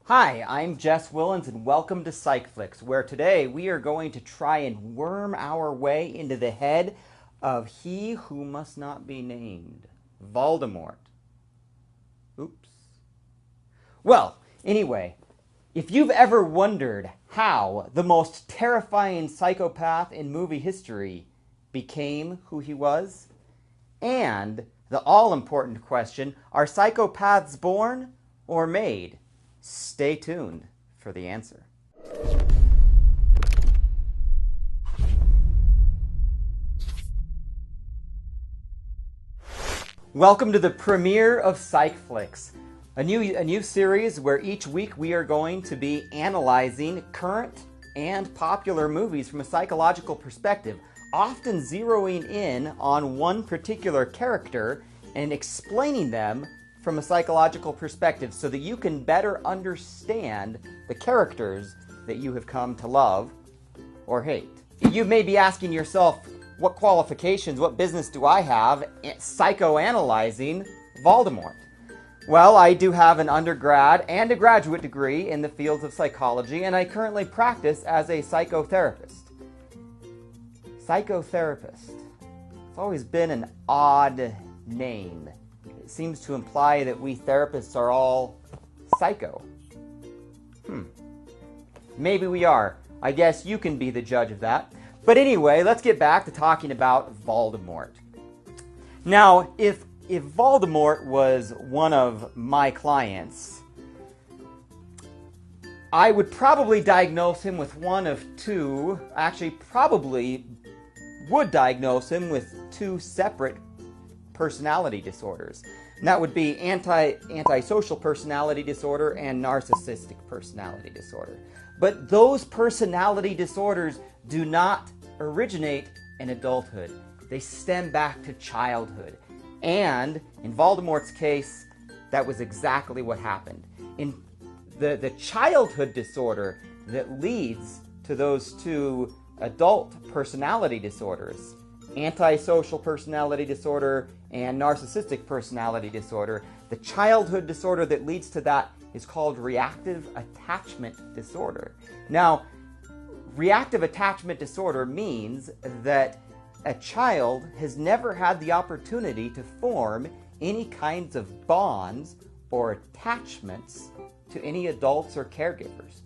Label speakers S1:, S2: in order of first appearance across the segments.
S1: Hi, I'm Jess Willens and welcome to PsychFlix, where today we are going to try and worm our way into the head of he who must not be named, Voldemort. Oops. Well, anyway, if you've ever wondered how the most terrifying psychopath in movie history became who he was, and the all-important question, are psychopaths born or made? Stay tuned for the answer. Welcome to the premiere of PsychFlix, a new series where each week we are going to be analyzing current and popular movies from a psychological perspective, often zeroing in on one particular character and explaining them from a psychological perspective so that you can better understand the characters that you have come to love or hate. You may be asking yourself, what qualifications, what business do I have psychoanalyzing Voldemort? Well, I do have an undergrad and a graduate degree in the fields of psychology, and I currently practice as a psychotherapist. Psychotherapist. It's always been an odd name. It seems to imply that we therapists are all psycho. Maybe we are. I guess you can be the judge of that. But anyway, let's get back to talking about Voldemort. Now, if Voldemort was one of my clients, I would probably diagnose him with one of two, actually probably would diagnose him with two separate personality disorders. And that would be antisocial personality disorder and narcissistic personality disorder. But those personality disorders do not originate in adulthood. They stem back to childhood. And in Voldemort's case, that was exactly what happened. In the childhood disorder that leads to those two adult personality disorders, antisocial personality disorder and narcissistic personality disorder, the childhood disorder that leads to that is called reactive attachment disorder. Now, reactive attachment disorder means that a child has never had the opportunity to form any kinds of bonds or attachments to any adults or caregivers.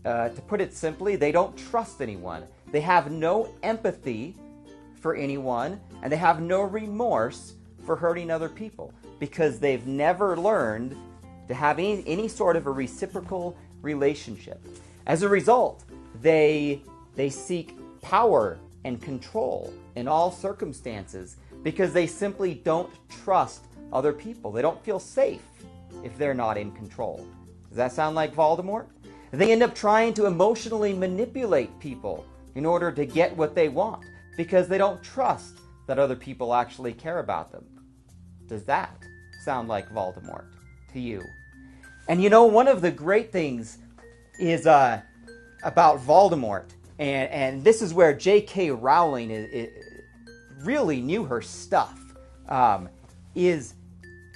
S1: To put it simply, they don't trust anyone. They have no empathy for anyone, and they have no remorse for hurting other people because they've never learned to have any sort of a reciprocal relationship. As a result, they seek power and control in all circumstances because they simply don't trust other people. They don't feel safe if they're not in control. Does that sound like Voldemort? They end up trying to emotionally manipulate people in order to get what they want because they don't trust that other people actually care about them. Does that sound like Voldemort to you? And you know, one of the great things is about Voldemort, and this is where J.K. Rowling really knew her stuff, is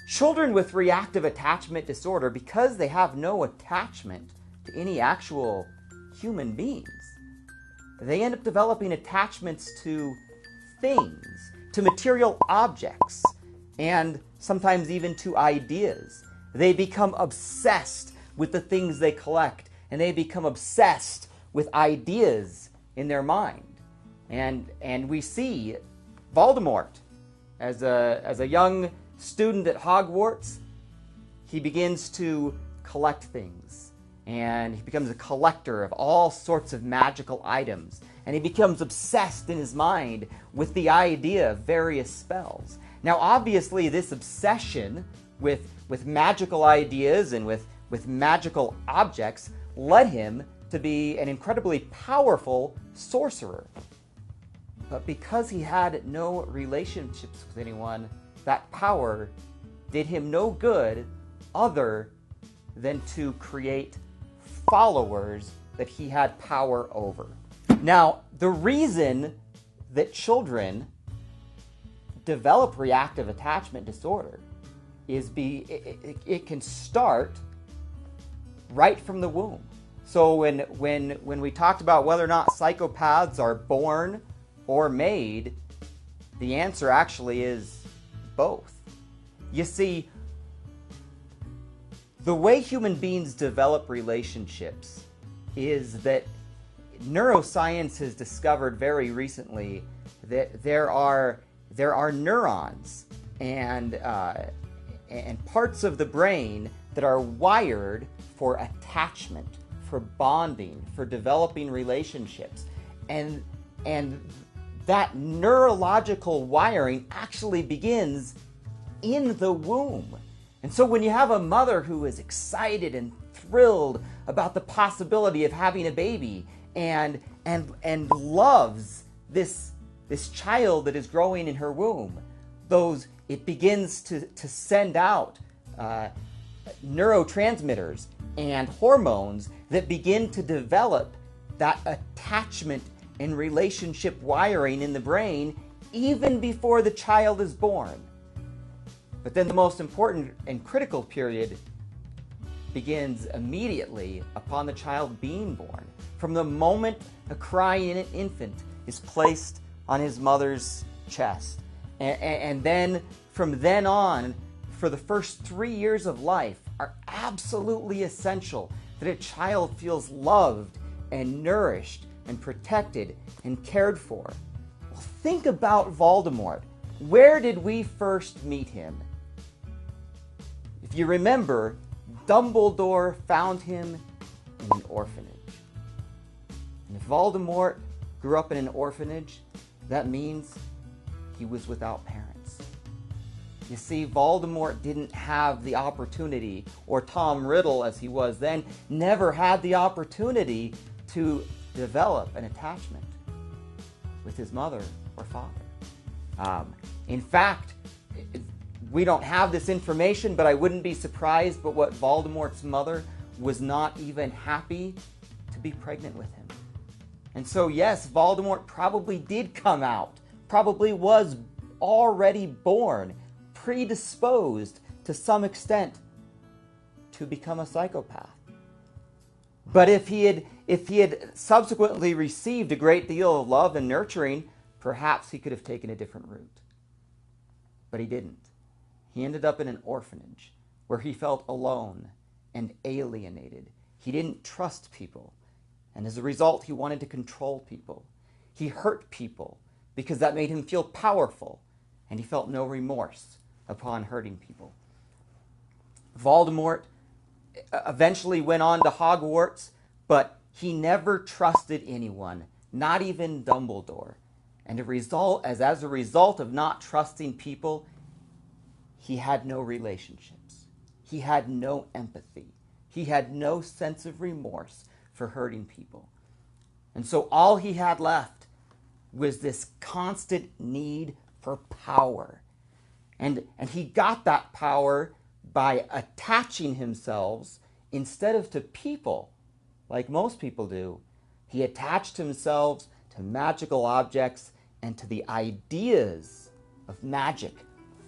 S1: children with reactive attachment disorder, because they have no attachment to any actual human beings, they end up developing attachments to things, to material objects, and sometimes even to ideas. They become obsessed with the things they collect, and they become obsessed with ideas in their mind. And we see Voldemort as a young student at Hogwarts. He begins to collect things, and he becomes a collector of all sorts of magical items, and he becomes obsessed in his mind with the idea of various spells. Now, obviously, this obsession with magical ideas and with magical objects led him to be an incredibly powerful sorcerer. But because he had no relationships with anyone, that power did him no good other than to create followers that he had power over. Now, the reason that children develop reactive attachment disorder is it can start right from the womb. So when we talked about whether or not psychopaths are born or made, the answer actually is both. You see, the way human beings develop relationships is that neuroscience has discovered very recently that there are neurons and parts of the brain that are wired for attachment, for bonding, for developing relationships. And that neurological wiring actually begins in the womb. And so when you have a mother who is excited and thrilled about the possibility of having a baby and loves this child that is growing in her womb, it begins to send out neurotransmitters and hormones that begin to develop that attachment and relationship wiring in the brain even before the child is born. But then the most important and critical period begins immediately upon the child being born. From the moment a crying infant is placed on his mother's chest. And then from then on, for the first 3 years of life, are absolutely essential that a child feels loved and nourished and protected and cared for. Well, think about Voldemort. Where did we first meet him? If you remember, Dumbledore found him in an orphanage. And if Voldemort grew up in an orphanage, that means he was without parents. You see, Voldemort didn't have the opportunity, or Tom Riddle, as he was then, never had the opportunity to develop an attachment with his mother or father. In fact, we don't have this information, but I wouldn't be surprised but what Voldemort's mother was not even happy to be pregnant with him. And so yes, Voldemort probably did come out, probably was already born, predisposed to some extent to become a psychopath. But if he had subsequently received a great deal of love and nurturing, perhaps he could have taken a different route. But he didn't. He ended up in an orphanage where he felt alone and alienated. He didn't trust people, and as a result, he wanted to control people. He hurt people because that made him feel powerful, and he felt no remorse upon hurting people. Voldemort eventually went on to Hogwarts, but he never trusted anyone, not even Dumbledore. And as a result of not trusting people, he had no relationships. He had no empathy. He had no sense of remorse for hurting people. And so all he had left was this constant need for power. And he got that power by attaching himself, instead of to people, like most people do, he attached himself to magical objects and to the ideas of magic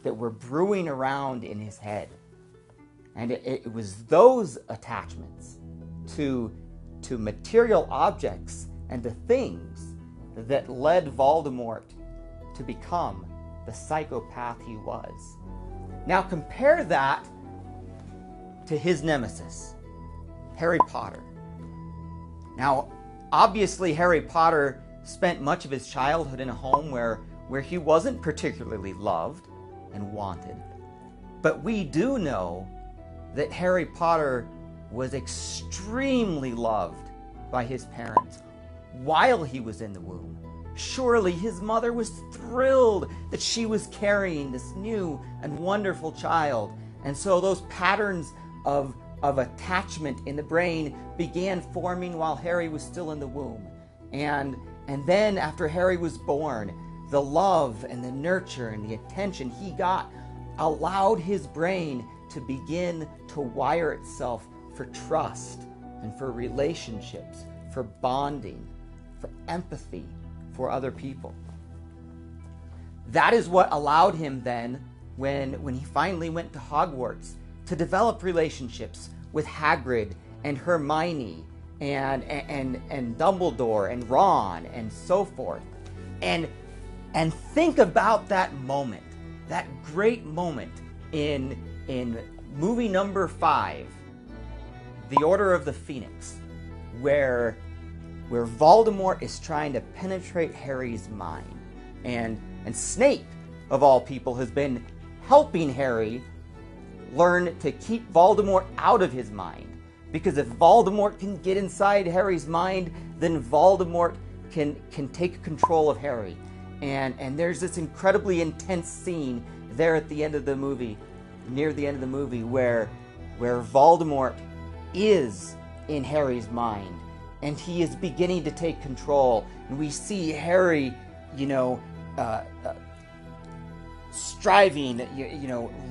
S1: that were brewing around in his head. And it was those attachments to material objects and to things that led Voldemort to become the psychopath he was. Now compare that to his nemesis, Harry Potter. Now, obviously Harry Potter spent much of his childhood in a home where he wasn't particularly loved and wanted. But we do know that Harry Potter was extremely loved by his parents while he was in the womb. Surely his mother was thrilled that she was carrying this new and wonderful child. And so those patterns of attachment in the brain began forming while Harry was still in the womb. And then after Harry was born, the love and the nurture and the attention he got allowed his brain to begin to wire itself for trust and for relationships, for bonding, for empathy for other people. That is what allowed him then, when he finally went to Hogwarts, to develop relationships with Hagrid and Hermione and Dumbledore and Ron and so forth. And think about that moment, that great moment in movie number 5, The Order of the Phoenix, where Voldemort is trying to penetrate Harry's mind. And Snape, of all people, has been helping Harry learn to keep Voldemort out of his mind. Because if Voldemort can get inside Harry's mind, then Voldemort can take control of Harry. And there's this incredibly intense scene there at the end of the movie, near the end of the movie, where Voldemort is in Harry's mind, and he is beginning to take control. And we see Harry, striving,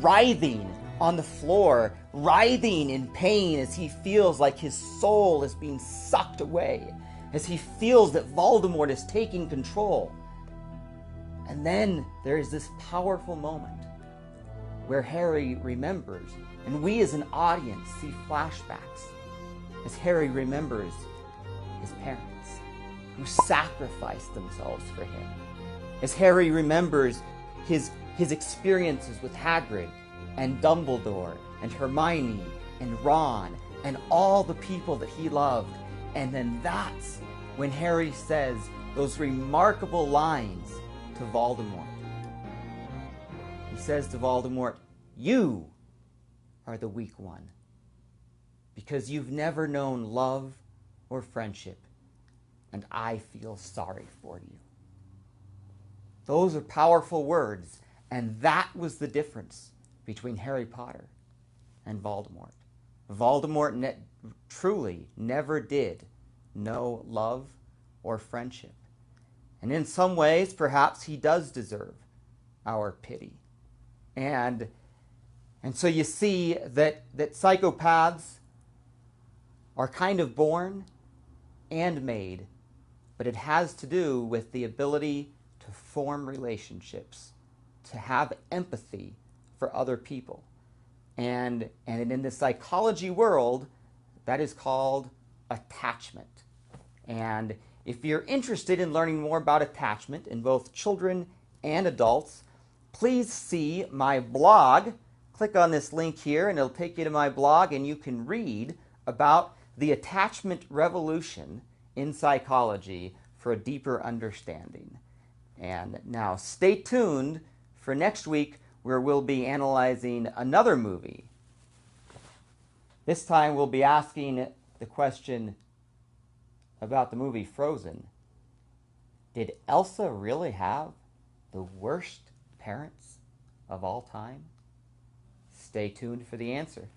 S1: writhing on the floor, writhing in pain as he feels like his soul is being sucked away, as he feels that Voldemort is taking control. And then there is this powerful moment where Harry remembers, and we as an audience see flashbacks as Harry remembers his parents who sacrificed themselves for him, as Harry remembers his experiences with Hagrid and Dumbledore and Hermione and Ron and all the people that he loved. And then that's when Harry says those remarkable lines to Voldemort. He says to Voldemort, "You are the weak one, because you've never known love or friendship, and I feel sorry for you." Those are powerful words, and that was the difference between Harry Potter and Voldemort. Voldemort truly never did know love or friendship. And in some ways, perhaps he does deserve our pity. And so you see that psychopaths are kind of born and made, but it has to do with the ability to form relationships, to have empathy for other people. And in the psychology world, that is called attachment. And if you're interested in learning more about attachment in both children and adults, please see my blog. Click on this link here and it'll take you to my blog, and you can read about the attachment revolution in psychology for a deeper understanding. And now stay tuned for next week, where we'll be analyzing another movie. This time we'll be asking the question about the movie Frozen. Did Elsa really have the worst parents of all time? Stay tuned for the answer.